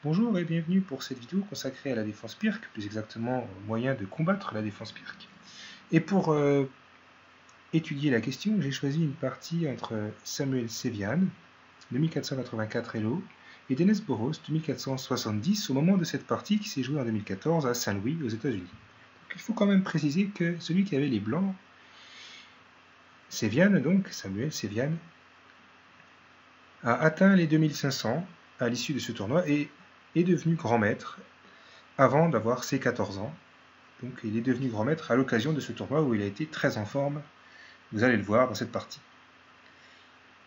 Bonjour et bienvenue pour cette vidéo consacrée à la défense Pirc, plus exactement au moyen de combattre la défense Pirc. Et pour étudier la question, j'ai choisi une partie entre Samuel Sevian, de 1484 Hello, et Dennis Boros, de 1470, au moment de cette partie qui s'est jouée en 2014 à Saint-Louis, aux États-Unis. Il faut quand même préciser que celui qui avait les blancs, Sevian donc, Samuel Sevian, a atteint les 2500 à l'issue de ce tournoi et est devenu grand maître avant d'avoir ses 14 ans. Donc il est devenu grand maître à l'occasion de ce tournoi où il a été très en forme. Vous allez le voir dans cette partie.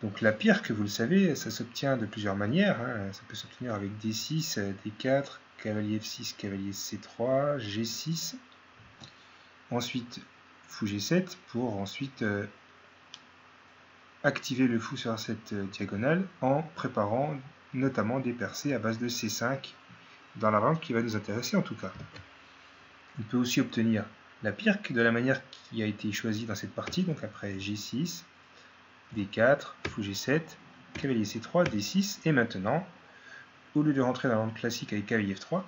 Donc la Pirc, vous le savez, ça s'obtient de plusieurs manières. Ça peut s'obtenir avec D6, D4, cavalier F6, cavalier C3, G6. Ensuite, fou G7 pour ensuite activer le fou sur cette diagonale en préparant notamment des percées à base de C5 dans la range qui va nous intéresser en tout cas. On peut aussi obtenir la Pirc de la manière qui a été choisie dans cette partie, donc après G6, D4, fou G7, cavalier C3, D6, et maintenant, au lieu de rentrer dans la range classique avec cavalier F3,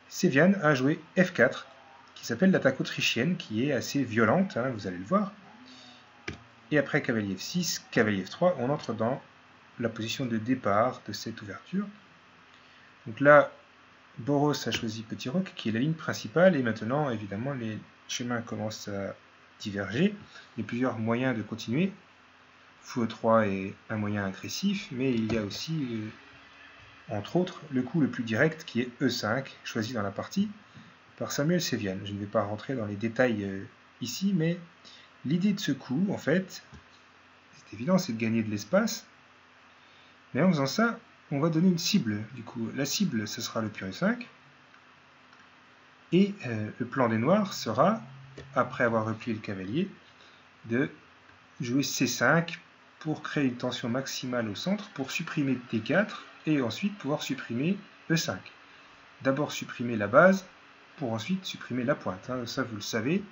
Sevian a joué F4, qui s'appelle l'attaque autrichienne, qui est assez violente, vous allez le voir. Et après cavalier F6, cavalier F3, on entre dans la position de départ de cette ouverture. Donc là, Boros a choisi Petit Roc, qui est la ligne principale, et maintenant, évidemment, les chemins commencent à diverger. Il y a plusieurs moyens de continuer. Fou E3 est un moyen agressif, mais il y a aussi, entre autres, le coup le plus direct, qui est E5, choisi dans la partie par Samuel Sevian. Je ne vais pas rentrer dans les détails ici, mais l'idée de ce coup, en fait, c'est évident, c'est de gagner de l'espace. Mais en faisant ça, on va donner une cible. Du coup, la cible, ce sera le pion E5. Et le plan des noirs sera, après avoir replié le cavalier, de jouer C5 pour créer une tension maximale au centre, pour supprimer D4, et ensuite pouvoir supprimer E5. D'abord supprimer la base, pour ensuite supprimer la pointe. Ça, vous le savez,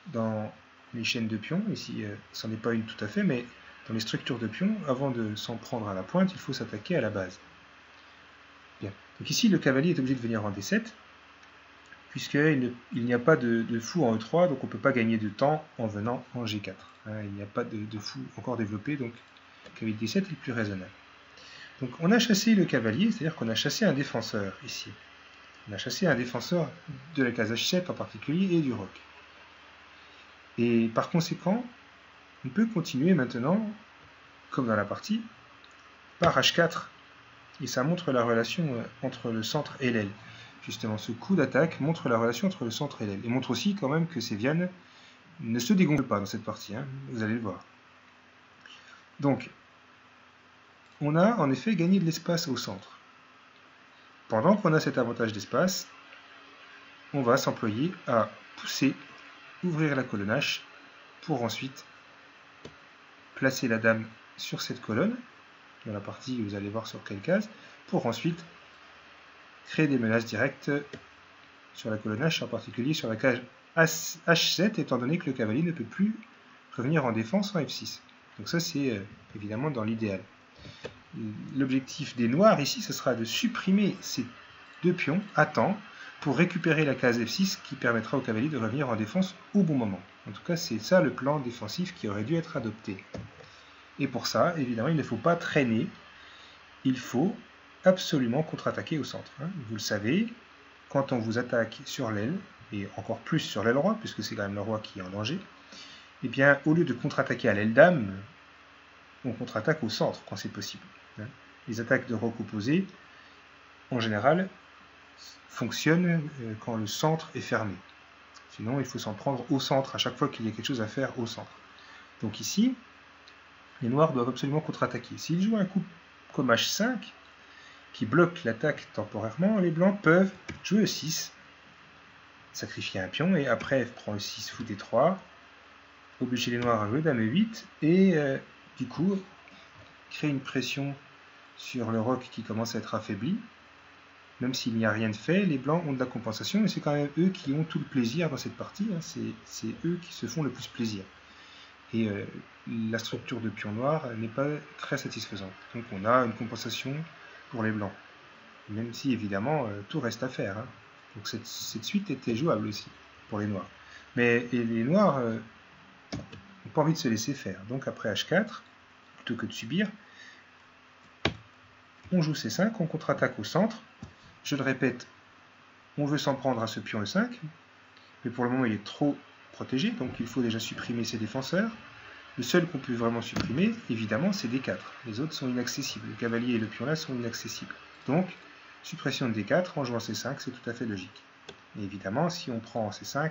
dans les chaînes de pions, ici, ce n'en est pas une tout à fait, mais dans les structures de pions, avant de s'en prendre à la pointe, il faut s'attaquer à la base. Bien. Donc ici, le cavalier est obligé de venir en D7, puisqu'il n'y a pas de fou en E3, donc on ne peut pas gagner de temps en venant en G4. Il n'y a pas de fou encore développé, donc le cavalier D7 est le plus raisonnable. Donc on a chassé le cavalier, c'est-à-dire qu'on a chassé un défenseur ici. On a chassé un défenseur de la case H7 en particulier et du roc. Et par conséquent, on peut continuer maintenant, comme dans la partie, par H4. Et ça montre la relation entre le centre et l'aile. Justement, ce coup d'attaque montre la relation entre le centre et l'aile. Et montre aussi quand même que Sevian ne se dégonfle pas dans cette partie. Vous allez le voir. Donc, on a en effet gagné de l'espace au centre. Pendant qu'on a cet avantage d'espace, on va s'employer à pousser, ouvrir la colonne H, pour ensuite placer la dame sur cette colonne, dans la partie, vous allez voir sur quelle case, pour ensuite créer des menaces directes sur la colonne H, en particulier sur la case H7, étant donné que le cavalier ne peut plus revenir en défense en F6. Donc ça, c'est évidemment dans l'idéal. L'objectif des noirs ici, ce sera de supprimer ces deux pions à temps pour récupérer la case F6 qui permettra au cavalier de revenir en défense au bon moment. En tout cas, c'est ça le plan défensif qui aurait dû être adopté. Et pour ça, évidemment, il ne faut pas traîner. Il faut absolument contre-attaquer au centre. Vous le savez, quand on vous attaque sur l'aile, et encore plus sur l'aile roi, puisque c'est quand même le roi qui est en danger, eh bien, au lieu de contre-attaquer à l'aile dame, on contre-attaque au centre quand c'est possible. Les attaques de roc opposé, en général, fonctionnent quand le centre est fermé. Sinon, il faut s'en prendre au centre à chaque fois qu'il y a quelque chose à faire au centre. Donc ici, les noirs doivent absolument contre-attaquer. S'ils jouent un coup comme H5, qui bloque l'attaque temporairement, les blancs peuvent jouer E6, sacrifier un pion, et après F prend E6, fou D3, obliger les noirs à jouer Dame E8, et du coup, créer une pression sur le roc qui commence à être affaibli. Même s'il n'y a rien de fait, les blancs ont de la compensation, et c'est quand même eux qui ont tout le plaisir dans cette partie, c'est eux qui se font le plus plaisir. Et la structure de pion noir n'est pas très satisfaisante. Donc on a une compensation pour les blancs. même si évidemment tout reste à faire. Hein. Donc cette suite était jouable aussi pour les noirs. Mais les noirs n'ont pas envie de se laisser faire. Donc après H4, plutôt que de subir, on joue C5, on contre-attaque au centre. Je le répète, on veut s'en prendre à ce pion E5, mais pour le moment il est trop protégé, donc il faut déjà supprimer ses défenseurs. Le seul qu'on peut vraiment supprimer, évidemment, c'est D4. Les autres sont inaccessibles. Le cavalier et le pion là sont inaccessibles. Donc, suppression de D4 en jouant C5, c'est tout à fait logique. Et évidemment, si on prend en C5,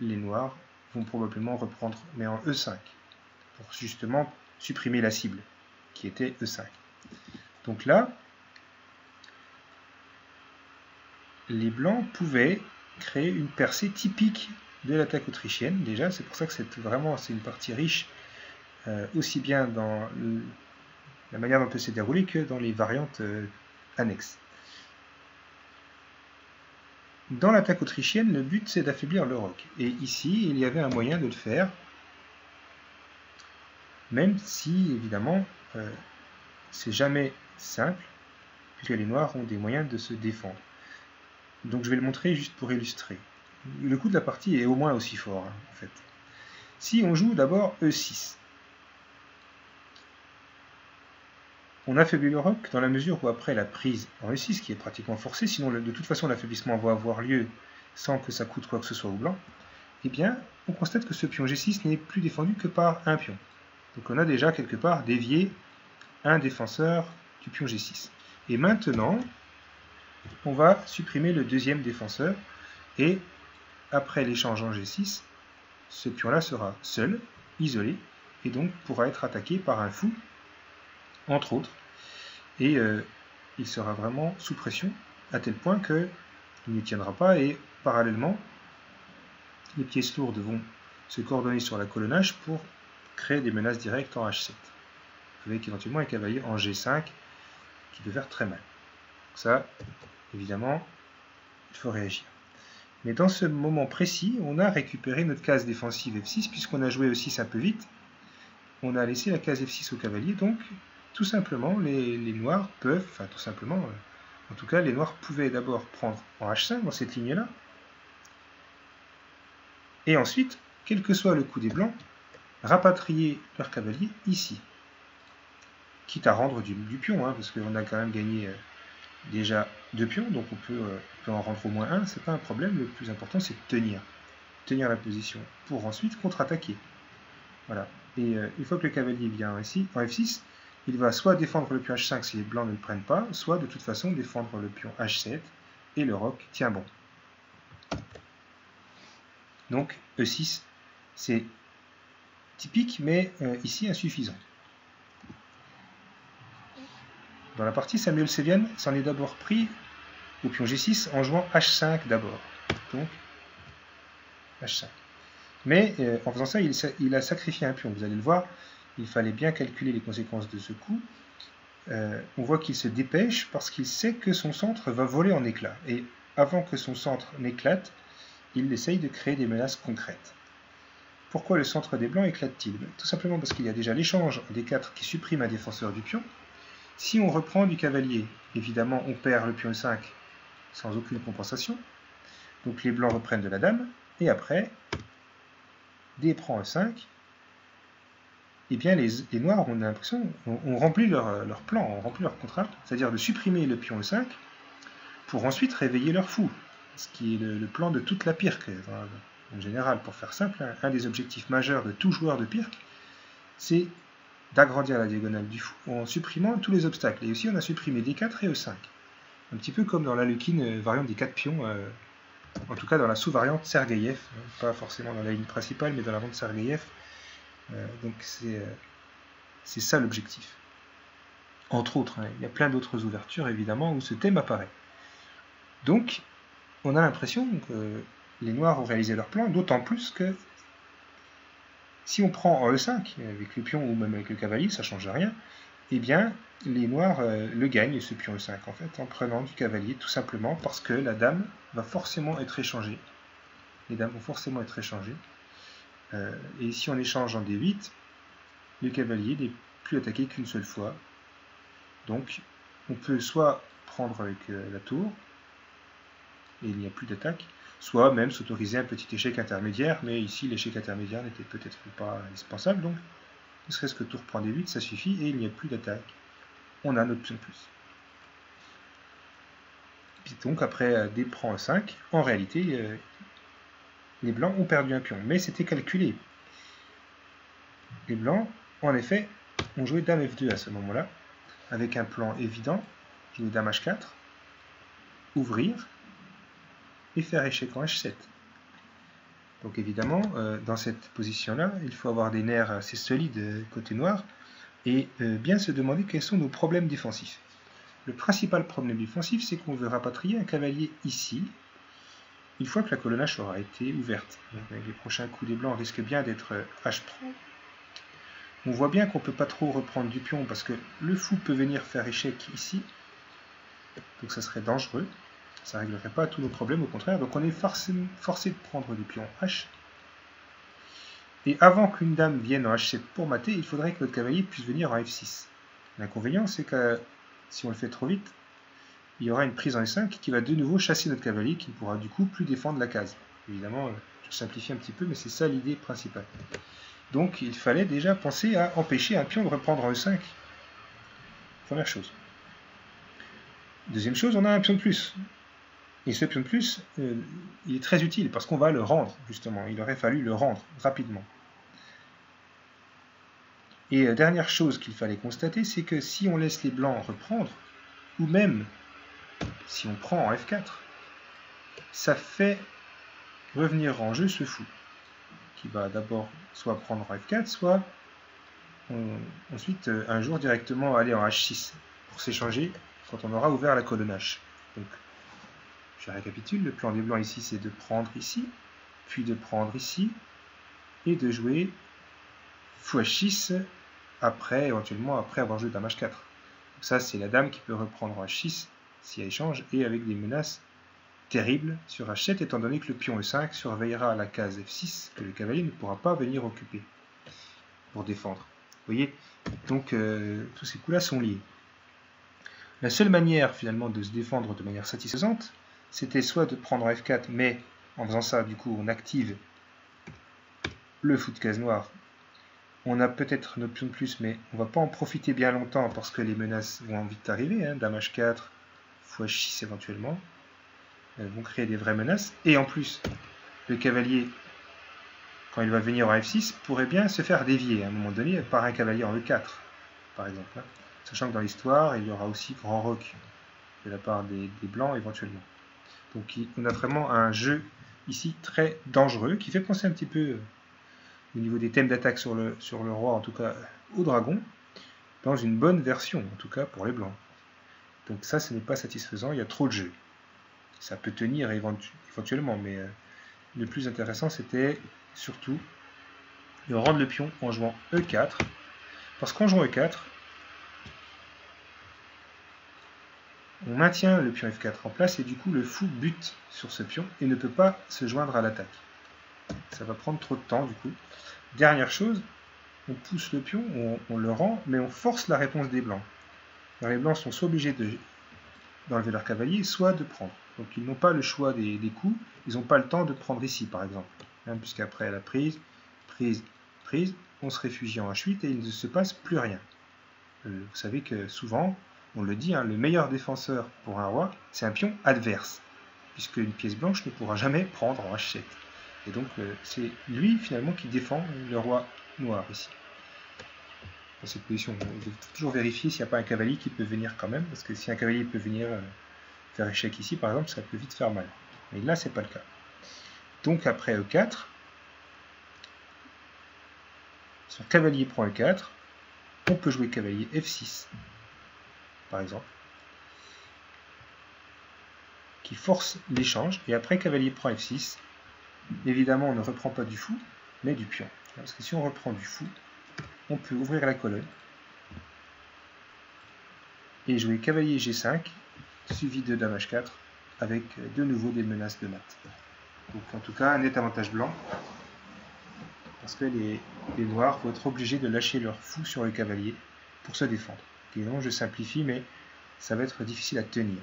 les noirs vont probablement reprendre, mais en E5, pour justement supprimer la cible, qui était E5. Donc là, les blancs pouvaient créer une percée typique de l'attaque autrichienne. Déjà, c'est pour ça que c'est une partie riche, aussi bien dans la manière dont elle s'est déroulée que dans les variantes annexes. Dans l'attaque autrichienne, le but c'est d'affaiblir le roc. Et ici, il y avait un moyen de le faire, même si, évidemment, c'est jamais simple, puisque les noirs ont des moyens de se défendre. Donc je vais le montrer juste pour illustrer. Le coût de la partie est au moins aussi fort, hein, en fait. Si on joue d'abord E6, on affaiblit le roc dans la mesure où après la prise en E6, qui est pratiquement forcée, sinon de toute façon l'affaiblissement va avoir lieu sans que ça coûte quoi que ce soit au blanc, eh bien on constate que ce pion G6 n'est plus défendu que par un pion. Donc on a déjà quelque part dévié un défenseur du pion G6. Et maintenant, on va supprimer le deuxième défenseur, et après l'échange en G6, ce pion-là sera seul, isolé, et donc pourra être attaqué par un fou, entre autres, et il sera vraiment sous pression, à tel point qu'il ne tiendra pas, et parallèlement, les pièces lourdes vont se coordonner sur la colonnage pour créer des menaces directes en H7, avec éventuellement un cavalier en G5 qui peut faire très mal. Donc ça, évidemment, il faut réagir. Mais dans ce moment précis, on a récupéré notre case défensive F6, puisqu'on a joué E6 un peu vite. On a laissé la case F6 au cavalier, donc tout simplement, les noirs peuvent, enfin tout simplement, en tout cas, les noirs pouvaient d'abord prendre en H5 dans cette ligne-là, et ensuite, quel que soit le coup des blancs, rapatrier leur cavalier ici. Quitte à rendre du pion, hein, parce qu'on a quand même gagné déjà 2 pions, donc on peut en rendre au moins un, c'est pas un problème, le plus important c'est de tenir la position, pour ensuite contre-attaquer. Voilà. Et une fois que le cavalier vient ici, en F6, il va soit défendre le pion H5 si les blancs ne le prennent pas, soit de toute façon défendre le pion H7, et le roc tient bon. Donc E6, c'est typique, mais ici insuffisant. Dans la partie, Samuel Sevian s'en est d'abord pris au pion G6 en jouant H5 d'abord. Donc, H5. Mais en faisant ça, il a sacrifié un pion. Vous allez le voir, il fallait bien calculer les conséquences de ce coup. On voit qu'il se dépêche parce qu'il sait que son centre va voler en éclats. Et avant que son centre n'éclate, il essaye de créer des menaces concrètes. Pourquoi le centre des blancs éclate-t-il? Tout simplement parce qu'il y a déjà l'échange des 4 qui supprime un défenseur du pion. Si on reprend du cavalier, évidemment on perd le pion 5 sans aucune compensation. Donc les blancs reprennent de la dame, et après, D prend E5, et bien les noirs, on a l'impression, ont rempli leur plan, ont rempli leur contrat, c'est-à-dire de supprimer le pion E5 pour ensuite réveiller leur fou, ce qui est le plan de toute la pirque. En général, pour faire simple, un des objectifs majeurs de tout joueur de pirque, c'est d'agrandir la diagonale du fou en supprimant tous les obstacles. Et aussi, on a supprimé D4 et E5. Un petit peu comme dans la Lukin variante des 4 pions, en tout cas dans la sous-variante Sergeyev, pas forcément dans la ligne principale, mais dans la variante Sergeyev. Donc c'est ça l'objectif. Entre autres, hein, il y a plein d'autres ouvertures, évidemment, où ce thème apparaît. Donc, on a l'impression que les noirs ont réalisé leur plan, d'autant plus que si on prend en E5, avec le pion ou même avec le cavalier, ça ne change rien, eh bien, les noirs le gagnent, ce pion E5, en fait, en prenant du cavalier, tout simplement parce que la dame va forcément être échangée. Les dames vont forcément être échangées. Et si on échange en D8, le cavalier n'est plus attaqué qu'une seule fois. Donc, on peut soit prendre avec la tour, et il n'y a plus d'attaque, soit même s'autoriser un petit échec intermédiaire, mais ici l'échec intermédiaire n'était peut-être pas indispensable, donc ne serait-ce que tour prend D8, ça suffit, et il n'y a plus d'attaque. On a notre pion de plus. Et donc après D prend 5, en réalité, les blancs ont perdu un pion, mais c'était calculé. Les blancs, en effet, ont joué Dame F2 à ce moment-là, avec un plan évident, jouer Dame H4, ouvrir, et faire échec en H7. Donc évidemment, dans cette position-là, il faut avoir des nerfs assez solides côté noir, et bien se demander quels sont nos problèmes défensifs. Le principal problème défensif, c'est qu'on veut rapatrier un cavalier ici, une fois que la colonne H aura été ouverte. Donc, les prochains coups des blancs risquent bien d'être H prend. On voit bien qu'on ne peut pas trop reprendre du pion, parce que le fou peut venir faire échec ici, donc ça serait dangereux. Ça ne réglerait pas tous nos problèmes, au contraire. Donc on est forcé de prendre du pion H. Et avant qu'une dame vienne en H7 pour mater, il faudrait que notre cavalier puisse venir en F6. L'inconvénient, c'est que si on le fait trop vite, il y aura une prise en F5 qui va de nouveau chasser notre cavalier, qui ne pourra du coup plus défendre la case. Évidemment, je simplifie un petit peu, mais c'est ça l'idée principale. Donc il fallait déjà penser à empêcher un pion de reprendre en E5. Première chose. Deuxième chose, on a un pion de plus. Et ce pion de plus, il est très utile parce qu'on va le rendre, justement. Il aurait fallu le rendre rapidement. Et dernière chose qu'il fallait constater, c'est que si on laisse les blancs reprendre, ou même si on prend en F4, ça fait revenir en jeu ce fou, qui va d'abord soit prendre en F4, soit ensuite un jour directement aller en H6 pour s'échanger quand on aura ouvert la colonne H. Donc, je récapitule, le plan des blancs ici, c'est de prendre ici, puis de prendre ici, et de jouer fou H6, éventuellement après avoir joué Dame H4. Donc ça, c'est la dame qui peut reprendre en H6, si elle échange, et avec des menaces terribles sur H7, étant donné que le pion E5 surveillera la case F6, que le cavalier ne pourra pas venir occuper, pour défendre. Vous voyez, donc tous ces coups-là sont liés. La seule manière, finalement, de se défendre de manière satisfaisante, c'était soit de prendre F4, mais en faisant ça, du coup, on active le fou de case noire. On a peut-être notre pion de plus, mais on ne va pas en profiter bien longtemps parce que les menaces vont vite arriver. Hein, Dame H4, fou H6 éventuellement, vont créer des vraies menaces. Et en plus, le cavalier, quand il va venir en F6, pourrait bien se faire dévier à un moment donné par un cavalier en E4, par exemple. Hein. Sachant que dans l'histoire, il y aura aussi grand roc de la part des blancs éventuellement. Donc on a vraiment un jeu ici très dangereux qui fait penser un petit peu au niveau des thèmes d'attaque sur le roi, en tout cas au dragon, dans une bonne version, en tout cas pour les blancs. Donc ça, ce n'est pas satisfaisant, il y a trop de jeux. Ça peut tenir éventuellement, mais le plus intéressant, c'était surtout de rendre le pion en jouant E4, parce qu'en jouant E4, on maintient le pion F4 en place et du coup le fou bute sur ce pion et ne peut pas se joindre à l'attaque. Ça va prendre trop de temps du coup. Dernière chose, on pousse le pion, on le rend, mais on force la réponse des blancs. Alors, les blancs sont soit obligés d'enlever leur cavalier, soit de prendre. Donc ils n'ont pas le choix des coups, ils n'ont pas le temps de prendre ici par exemple. Hein, puisqu'après la prise, on se réfugie en H8 et il ne se passe plus rien. Vous savez que souvent, on le dit, hein, le meilleur défenseur pour un roi, c'est un pion adverse, puisque une pièce blanche ne pourra jamais prendre en H7. Et donc, c'est lui, finalement, qui défend le roi noir, ici. Dans cette position, il faut toujours vérifier s'il n'y a pas un cavalier qui peut venir quand même, parce que si un cavalier peut venir faire échec ici, par exemple, ça peut vite faire mal. Mais là, c'est pas le cas. Donc, après E4, sur cavalier prend E4, on peut jouer cavalier F6, par exemple, qui force l'échange, et après cavalier prend F6, évidemment on ne reprend pas du fou, mais du pion. Parce que si on reprend du fou, on peut ouvrir la colonne, et jouer cavalier G5, suivi de Dame H4, avec de nouveau des menaces de mat. Donc en tout cas, un net avantage blanc, parce que les noirs vont être obligés de lâcher leur fou sur le cavalier pour se défendre. Évidemment, je simplifie, mais ça va être difficile à tenir.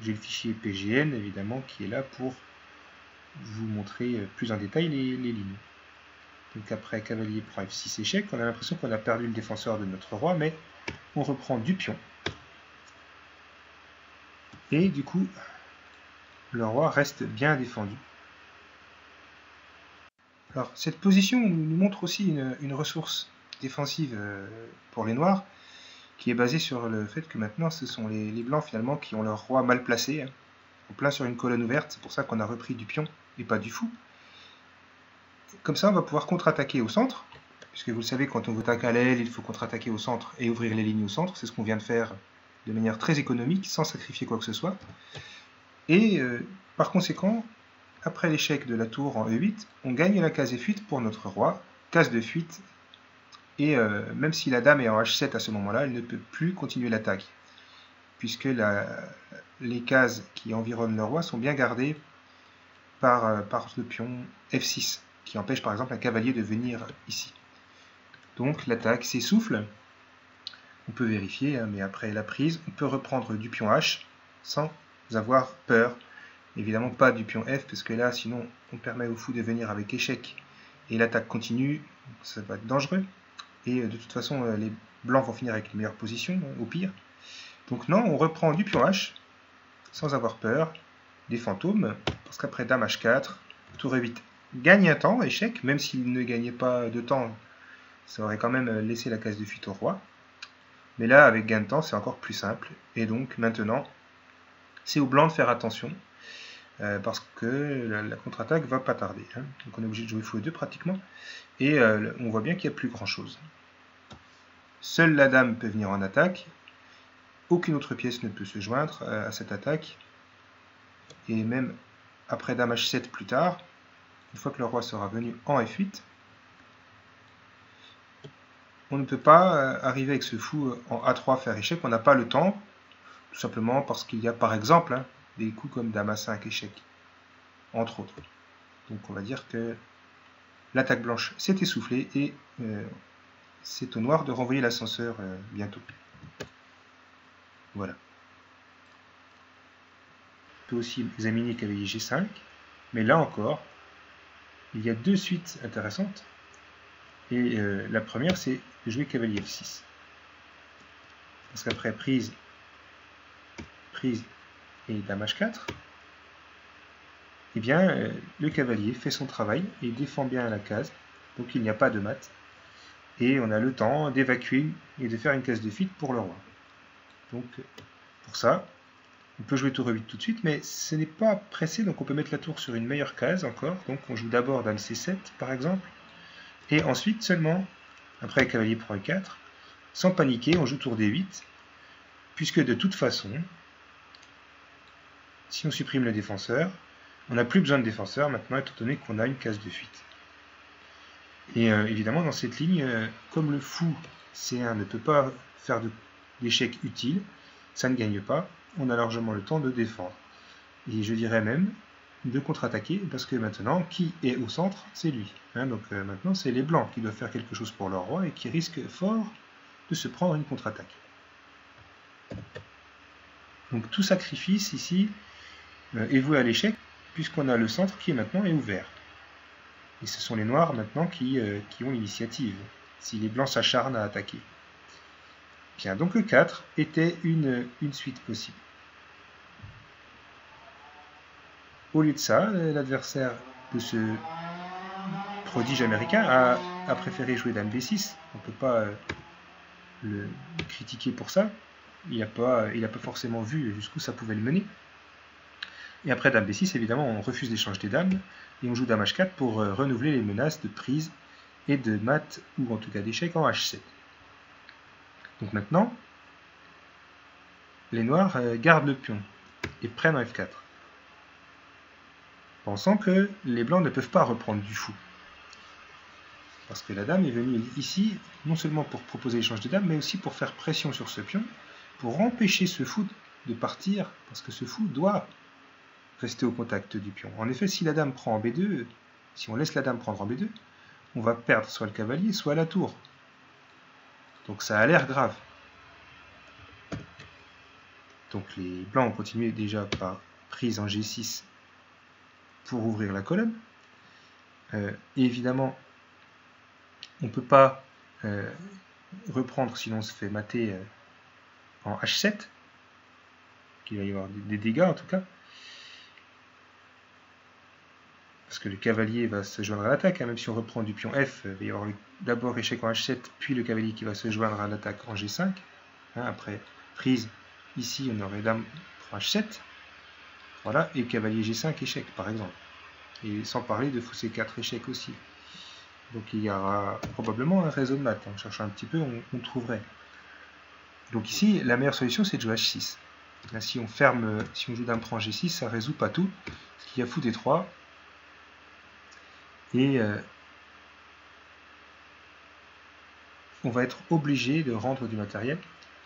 J'ai le fichier PGN évidemment qui est là pour vous montrer plus en détail les lignes. Donc après cavalier prend F6 échec, on a l'impression qu'on a perdu le défenseur de notre roi, mais on reprend du pion. Et du coup, le roi reste bien défendu. Alors cette position nous montre aussi une ressource défensive pour les noirs, qui est basée sur le fait que maintenant ce sont les blancs finalement qui ont leur roi mal placé, hein, en plein sur une colonne ouverte, c'est pour ça qu'on a repris du pion et pas du fou. Comme ça on va pouvoir contre-attaquer au centre, puisque vous le savez, quand on veut attaquer à l'aile, il faut contre-attaquer au centre et ouvrir les lignes au centre, c'est ce qu'on vient de faire de manière très économique, sans sacrifier quoi que ce soit. Et par conséquent, après l'échec de la tour en E8, on gagne la case F8 pour notre roi, case de fuite, et même si la dame est en H7 à ce moment-là, elle ne peut plus continuer l'attaque, puisque les cases qui environnent le roi sont bien gardées par le pion F6, qui empêche par exemple un cavalier de venir ici. Donc l'attaque s'essouffle, on peut vérifier, hein, mais après la prise, on peut reprendre du pion H sans avoir peur. Évidemment pas du pion F, parce que là, sinon, on permet au fou de venir avec échec, et l'attaque continue, ça va être dangereux. Et de toute façon, les blancs vont finir avec une meilleure position, au pire. Donc non, on reprend du pion H, sans avoir peur, des fantômes, parce qu'après dame H4, tour E8 gagne un temps, échec, même s'il ne gagnait pas de temps, ça aurait quand même laissé la case de fuite au roi. Mais là, avec gain de temps, c'est encore plus simple. Et donc maintenant, c'est aux blancs de faire attention, parce que la contre-attaque va pas tarder. Hein. Donc on est obligé de jouer fou 2 pratiquement. Et on voit bien qu'il n'y a plus grand-chose. Seule la dame peut venir en attaque. Aucune autre pièce ne peut se joindre à cette attaque. Et même après dame H7 plus tard, une fois que le roi sera venu en F8, on ne peut pas arriver avec ce fou en A3 faire échec. On n'a pas le temps, tout simplement parce qu'il y a par exemple des coups comme dame A5 échec, entre autres. Donc on va dire que l'attaque blanche s'est essoufflée et c'est au noir de renvoyer l'ascenseur bientôt. Voilà. On peut aussi examiner cavalier G5, mais là encore, il y a deux suites intéressantes. Et la première, c'est de jouer cavalier F6. Parce qu'après prise et dame H4, eh bien, le cavalier fait son travail et défend bien la case, donc il n'y a pas de mat. Et on a le temps d'évacuer et de faire une case de fuite pour le roi. Donc, pour ça, on peut jouer tour E8 tout de suite, mais ce n'est pas pressé, donc on peut mettre la tour sur une meilleure case encore. Donc on joue d'abord dame C7, par exemple, et ensuite seulement, après cavalier prend E4, sans paniquer, on joue tour D8, puisque de toute façon, si on supprime le défenseur, on n'a plus besoin de défenseur maintenant, étant donné qu'on a une case de fuite. Et évidemment, dans cette ligne, comme le fou C1 ne peut pas faire d'échec utile, ça ne gagne pas, on a largement le temps de défendre. Et je dirais même de contre-attaquer, parce que maintenant, qui est au centre, c'est lui. Hein, donc maintenant, c'est les blancs qui doivent faire quelque chose pour leur roi et qui risquent fort de se prendre une contre-attaque. Donc tout sacrifice ici est voué à l'échec, puisqu'on a le centre qui est maintenant ouvert. Et ce sont les noirs maintenant qui ont l'initiative, si les blancs s'acharnent à attaquer. Bien, donc E4 était une suite possible. Au lieu de ça, l'adversaire de ce prodige américain a préféré jouer dame B6. On ne peut pas le critiquer pour ça. Il n'a pas forcément vu jusqu'où ça pouvait le mener. Et après dame B6, évidemment, on refuse l'échange des dames et on joue dame H4 pour renouveler les menaces de prise et de mat, ou en tout cas d'échec en H7. Donc maintenant, les noirs gardent le pion et prennent en F4, pensant que les blancs ne peuvent pas reprendre du fou. Parce que la dame est venue ici, non seulement pour proposer l'échange de dames, mais aussi pour faire pression sur ce pion, pour empêcher ce fou de partir, parce que ce fou doit rester au contact du pion. En effet, si la dame prend en B2, si on laisse la dame prendre en B2, on va perdre soit le cavalier, soit la tour. Donc ça a l'air grave. Donc les blancs ont continué déjà par prise en G6 pour ouvrir la colonne. Et évidemment, on ne peut pas reprendre, sinon on se fait mater en H7, qu'il va y avoir des dégâts en tout cas. Parce que le cavalier va se joindre à l'attaque, hein, même si on reprend du pion F, il va y avoir d'abord échec en H7, puis le cavalier qui va se joindre à l'attaque en G5. Hein, après prise, ici on aurait dame pour H7, voilà, et cavalier G5 échec par exemple. Et sans parler de fou C4 échec aussi. Donc il y aura probablement un réseau de maths. En cherchant un petit peu, on trouverait. Donc ici, la meilleure solution, c'est de jouer H6. Là, si on ferme, si on joue dame prend G6, ça ne résout pas tout. Parce qu'il y a fou D3. Et on va être obligé de rendre du matériel.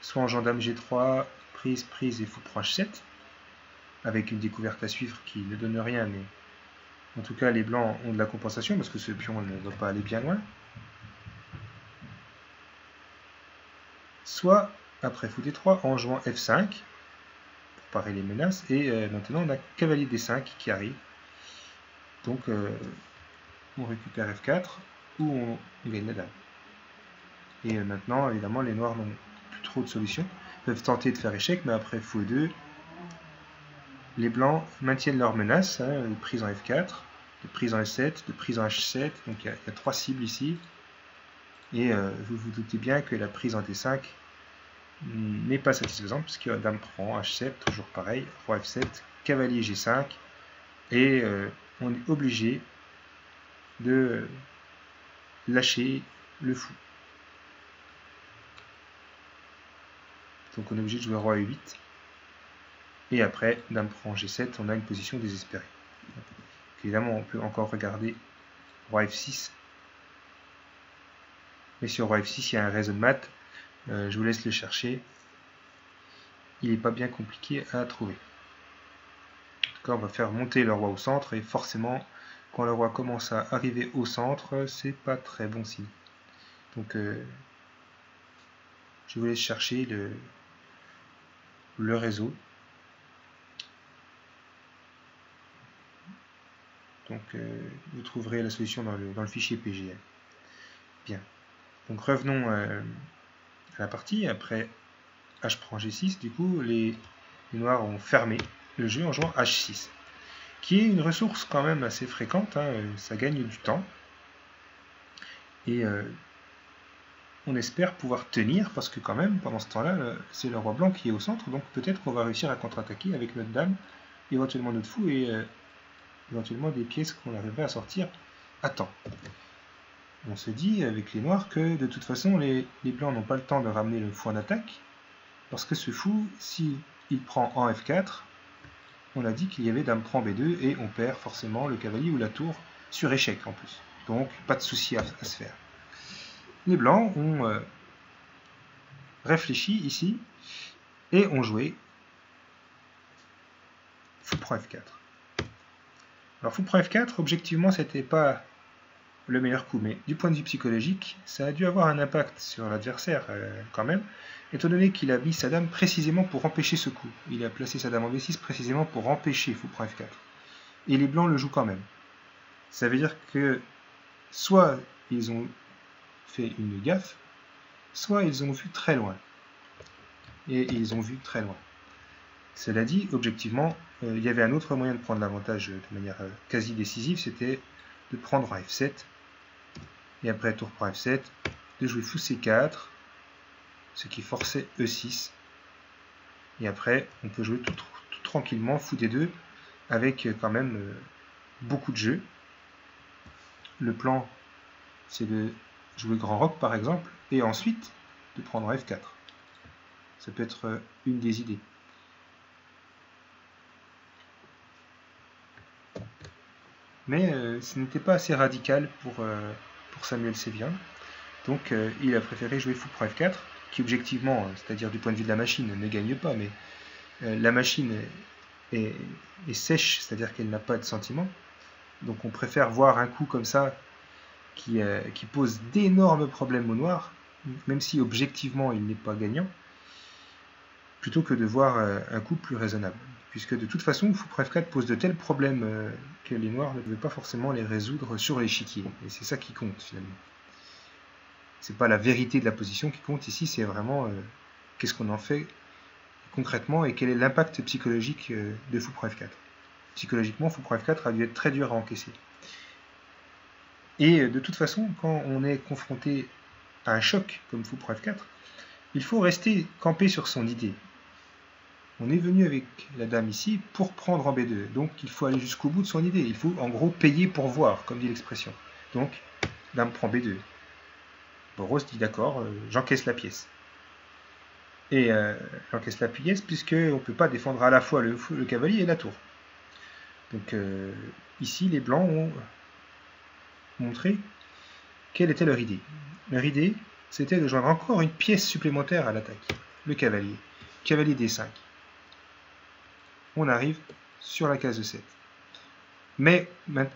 Soit en jouant dame G3, prise, prise et fou prend H7. Avec une découverte à suivre qui ne donne rien, mais en tout cas les blancs ont de la compensation parce que ce pion ne va pas aller bien loin. Soit après fou D3 en jouant F5 pour parer les menaces, et maintenant on a cavalier D5 qui arrive. Donc on récupère F4 ou on gagne la dame. Et maintenant évidemment les noirs n'ont plus trop de solutions. Ils peuvent tenter de faire échec, mais après fou E2, les blancs maintiennent leur menace, hein, de prise en F4, de prise en F7, de prise en H7, donc il y a 3 cibles ici. Et vous vous doutez bien que la prise en D5 n'est pas satisfaisante, puisque dame prend H7, toujours pareil, roi F7, cavalier G5, et on est obligé de lâcher le fou. Donc on est obligé de jouer roi E8, et après dame prend G7, on a une position désespérée. Donc, évidemment, on peut encore regarder roi F6, mais sur roi F6, il y a un réseau de maths. Je vous laisse le chercher. Il n'est pas bien compliqué à trouver. En tout cas, on va faire monter le roi au centre, et forcément, quand le roi commence à arriver au centre, c'est pas très bon signe. Donc, je vous laisse chercher le réseau. Donc, vous trouverez la solution dans le fichier PGL. Bien. Donc, revenons à la partie. Après H prend G6, du coup, les noirs ont fermé le jeu en jouant H6, qui est une ressource quand même assez fréquente, hein, ça gagne du temps. Et on espère pouvoir tenir, parce que quand même, pendant ce temps-là, c'est le roi blanc qui est au centre, donc peut-être qu'on va réussir à contre-attaquer avec notre dame, éventuellement notre fou, et éventuellement des pièces qu'on arriverait à sortir à temps. On se dit avec les noirs que de toute façon, les blancs n'ont pas le temps de ramener le fou en attaque, parce que ce fou, s'il prend en F4, on a dit qu'il y avait dame prend B2, et on perd forcément le cavalier ou la tour sur échec en plus. Donc pas de souci à se faire. Les blancs ont réfléchi ici et ont joué fou prend F4. Alors fou prend F4, objectivement, c'était pas le meilleur coup, mais du point de vue psychologique, ça a dû avoir un impact sur l'adversaire quand même, étant donné qu'il a mis sa dame précisément pour empêcher ce coup. Il a placé sa dame en B6 précisément pour empêcher fou prend F4. Et les blancs le jouent quand même. Ça veut dire que soit ils ont fait une gaffe, soit ils ont vu très loin. Et ils ont vu très loin. Cela dit, objectivement, il y avait un autre moyen de prendre l'avantage de manière quasi décisive, c'était de prendre roi F7, et après tour pour F7, de jouer fou C4, ce qui forçait E6, et après on peut jouer tout tranquillement fou D2, avec quand même beaucoup de jeux. Le plan, c'est de jouer grand roc par exemple, et ensuite de prendre F4. Ça peut être une des idées. Mais ce n'était pas assez radical pour Samuel Sévien. Donc il a préféré jouer fou pour F4, qui objectivement, c'est-à-dire du point de vue de la machine, ne gagne pas, mais la machine est sèche, c'est-à-dire qu'elle n'a pas de sentiment. Donc on préfère voir un coup comme ça qui pose d'énormes problèmes aux noirs, même si objectivement il n'est pas gagnant. plutôt que de voir un coup plus raisonnable. Puisque de toute façon, fou pour F4 pose de tels problèmes que les noirs ne peuvent pas forcément les résoudre sur l'échiquier. Et c'est ça qui compte finalement. C'est pas la vérité de la position qui compte ici, c'est vraiment qu'est-ce qu'on en fait concrètement et quel est l'impact psychologique de fou pour F4. Psychologiquement, fou pour F4 a dû être très dur à encaisser. Et de toute façon, quand on est confronté à un choc comme fou pour F4, il faut rester campé sur son idée. On est venu avec la dame ici pour prendre en B2, donc il faut aller jusqu'au bout de son idée. Il faut en gros payer pour voir, comme dit l'expression. Donc, dame prend B2. Boros dit d'accord, j'encaisse la pièce. Et j'encaisse la pièce puisqu'on ne peut pas défendre à la fois le cavalier et la tour. Donc ici, les blancs ont montré quelle était leur idée. Leur idée, c'était de joindre encore une pièce supplémentaire à l'attaque, le cavalier. Cavalier D5. On arrive sur la case E7. Mais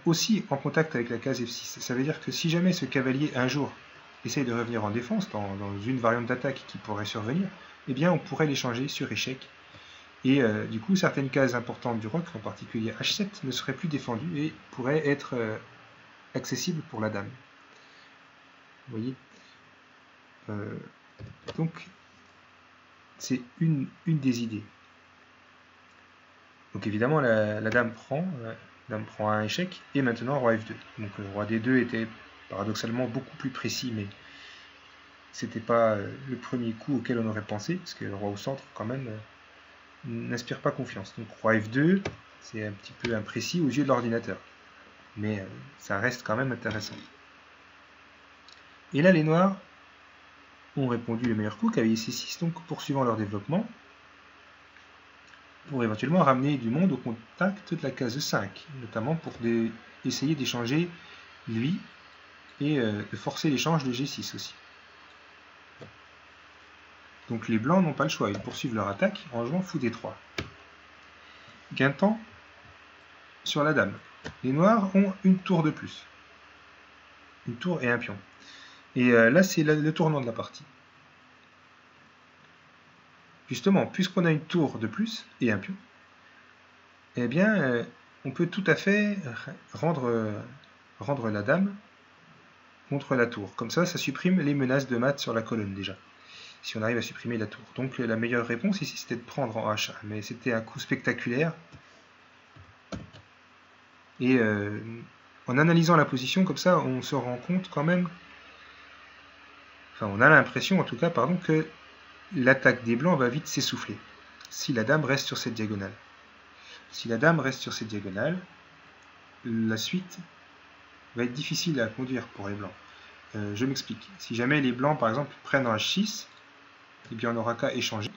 aussi en contact avec la case F6. Ça veut dire que si jamais ce cavalier, un jour, essaye de revenir en défense, dans une variante d'attaque qui pourrait survenir, eh bien on pourrait l'échanger sur échec. Et du coup, certaines cases importantes du roc, en particulier H7, ne seraient plus défendues et pourraient être accessibles pour la dame. Vous voyez donc, c'est une des idées. Donc évidemment, la dame prend un échec, et maintenant roi F2. Donc le roi D2 était paradoxalement beaucoup plus précis, mais c'était pas le premier coup auquel on aurait pensé, parce que le roi au centre, quand même, n'inspire pas confiance. Donc roi F2, c'est un petit peu imprécis aux yeux de l'ordinateur, mais ça reste quand même intéressant. Et là, les noirs ont répondu le meilleur coup, cavalier C6, donc poursuivant leur développement, pour éventuellement ramener du monde au contact de la case 5, notamment pour essayer d'échanger lui et de forcer l'échange de G6 aussi. Donc les blancs n'ont pas le choix, ils poursuivent leur attaque en jouant fou D3. Gain de temps sur la dame. Les noirs ont une tour de plus. Une tour et un pion. Et là, c'est le tournant de la partie. Justement, puisqu'on a une tour de plus et un pion, eh bien, on peut tout à fait rendre la dame contre la tour. Comme ça, ça supprime les menaces de mat sur la colonne déjà, si on arrive à supprimer la tour. Donc la meilleure réponse ici, c'était de prendre en H1, mais c'était un coup spectaculaire. Et en analysant la position comme ça, on se rend compte quand même, enfin on a l'impression en tout cas, pardon, que l'attaque des blancs va vite s'essouffler si la dame reste sur cette diagonale. Si la dame reste sur cette diagonale, la suite va être difficile à conduire pour les blancs. Je m'explique. Si jamais les blancs, par exemple, prennent en H6, eh bien on n'aura qu'à échanger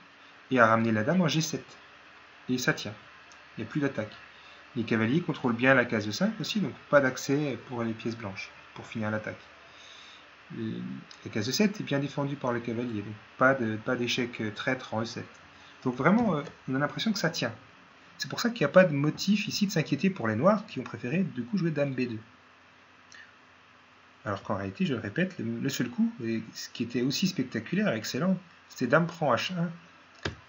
et à ramener la dame en G7. Et ça tient. Il n'y a plus d'attaque. Les cavaliers contrôlent bien la case 5 aussi, donc pas d'accès pour les pièces blanches, pour finir l'attaque. La case 7 est bien défendue par le cavalier, donc pas d'échec traître en E7. Donc vraiment, on a l'impression que ça tient. C'est pour ça qu'il n'y a pas de motif ici de s'inquiéter pour les noirs qui ont préféré du coup jouer dame B2. Alors qu'en réalité, je le répète, le seul coup, et ce qui était aussi spectaculaire, excellent, c'était dame prend H1,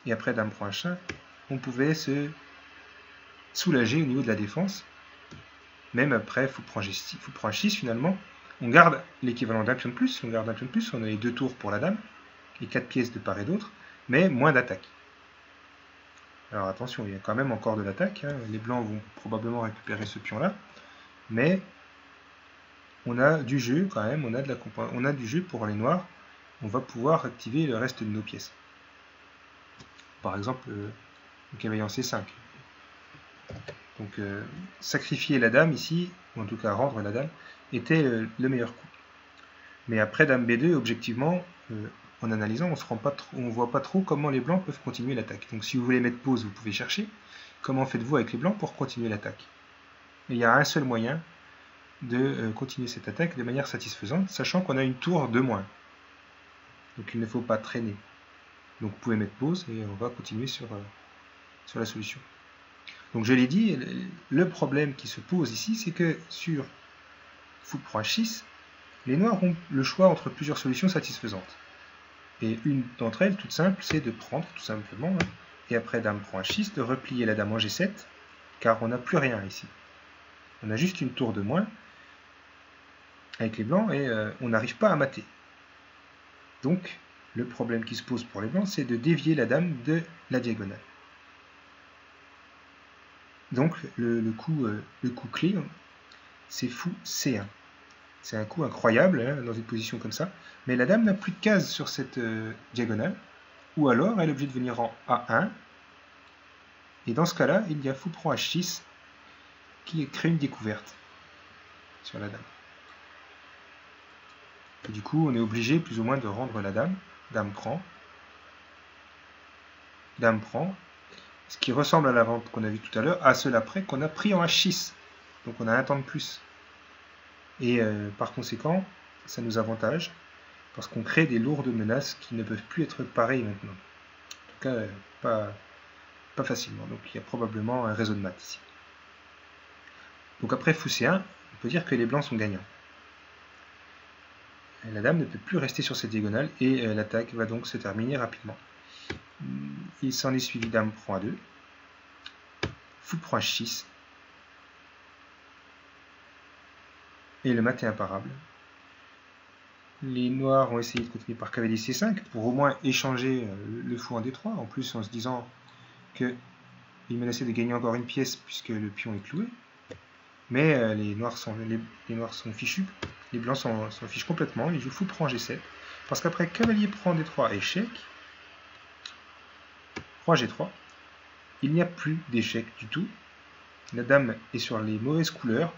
et après dame prend H1, on pouvait se soulager au niveau de la défense. Même après, fou prend H6 finalement, on garde l'équivalent d'un pion de plus, on a les 2 tours pour la dame, les 4 pièces de part et d'autre, mais moins d'attaque. Alors attention, il y a quand même encore de l'attaque, hein. Les blancs vont probablement récupérer ce pion-là, mais on a du jeu quand même, on a du jeu pour les noirs, on va pouvoir activer le reste de nos pièces. Par exemple, le cavalier en C5. Donc sacrifier la dame ici, ou en tout cas rendre la dame, était le meilleur coup. Mais après dame B2, objectivement, en analysant, on ne voit pas trop comment les blancs peuvent continuer l'attaque. Donc si vous voulez mettre pause, vous pouvez chercher comment faites-vous avec les blancs pour continuer l'attaque. Et il y a un seul moyen de continuer cette attaque de manière satisfaisante, sachant qu'on a une tour de moins. Donc il ne faut pas traîner. Donc vous pouvez mettre pause et on va continuer sur la solution. Donc je l'ai dit, le problème qui se pose ici, c'est que sur fou prend H6, les noirs ont le choix entre plusieurs solutions satisfaisantes. Et une d'entre elles, toute simple, c'est de prendre, tout simplement, hein, et après dame prend H6, de replier la dame en G7, car on n'a plus rien ici. On a juste une tour de moins avec les blancs, et on n'arrive pas à mater. Donc, le problème qui se pose pour les blancs, c'est de dévier la dame de la diagonale. Donc, le coup clé, c'est fou C1. C'est un coup incroyable, hein, dans une position comme ça. Mais la dame n'a plus de case sur cette diagonale. Ou alors, elle est obligée de venir en A1. Et dans ce cas-là, il y a fou prend H6 qui crée une découverte sur la dame. Et du coup, on est obligé plus ou moins de rendre la dame. Dame prend. Dame prend. Ce qui ressemble à la vente qu'on a vu tout à l'heure, à cela près qu'on a pris en H6. Donc on a un temps de plus. Et par conséquent, ça nous avantage, parce qu'on crée des lourdes menaces qui ne peuvent plus être pareilles maintenant. En tout cas, pas facilement. Donc il y a probablement un réseau de maths ici. Donc après fou C1, on peut dire que les blancs sont gagnants. La dame ne peut plus rester sur cette diagonale, et l'attaque va donc se terminer rapidement. Il s'en est suivi dame prend A2, fou prend H6, et le mat est imparable. Les noirs ont essayé de continuer par cavalier C5 pour au moins échanger le fou en D3, en plus en se disant qu'ils menaçaient de gagner encore une pièce puisque le pion est cloué. Mais les noirs sont fichus, les blancs s'en fichent complètement, ils jouent fou prend G7, parce qu'après cavalier prend D3 échec, roi G3, il n'y a plus d'échec du tout, la dame est sur les mauvaises couleurs,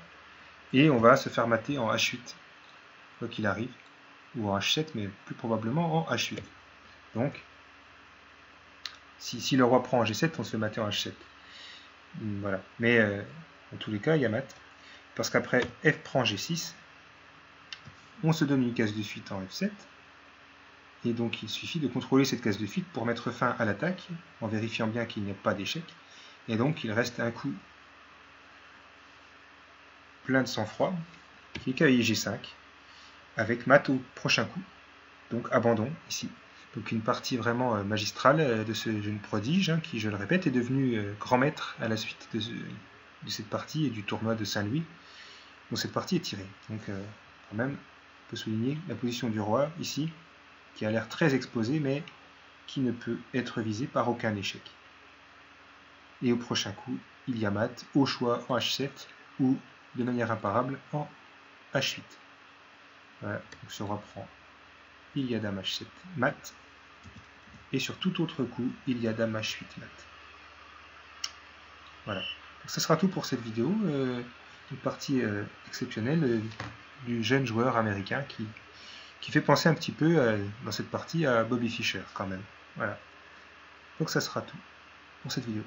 et on va se faire mater en H8, quoi qu'il arrive, ou en H7, mais plus probablement en H8. Donc, si le roi prend en G7, on se fait mater en H7. Voilà. Mais en tous les cas, il y a mat. Parce qu'après F prend G6, on se donne une case de fuite en F7. Et donc, il suffit de contrôler cette case de fuite pour mettre fin à l'attaque, en vérifiant bien qu'il n'y a pas d'échec. Et donc, il reste un coup plein de sang-froid, qui est cavalier G5, avec mat au prochain coup. Donc, abandon, ici. Donc une partie vraiment magistrale de ce jeune prodige, hein, qui, je le répète, est devenu grand maître à la suite de cette partie et du tournoi de Saint-Louis, dont cette partie est tirée. Donc quand même, on peut souligner la position du roi, ici, qui a l'air très exposée, mais qui ne peut être visée par aucun échec. Et au prochain coup, il y a mat, au choix en H7, ou de manière imparable en H8. Voilà, donc ce roi prend. Il y a dame H7 mat, et sur tout autre coup, il y a dame H8 mat. Voilà. Donc, ce sera tout pour cette vidéo. Une partie exceptionnelle du jeune joueur américain qui fait penser un petit peu dans cette partie à Bobby Fischer quand même. Voilà. Donc ça sera tout pour cette vidéo.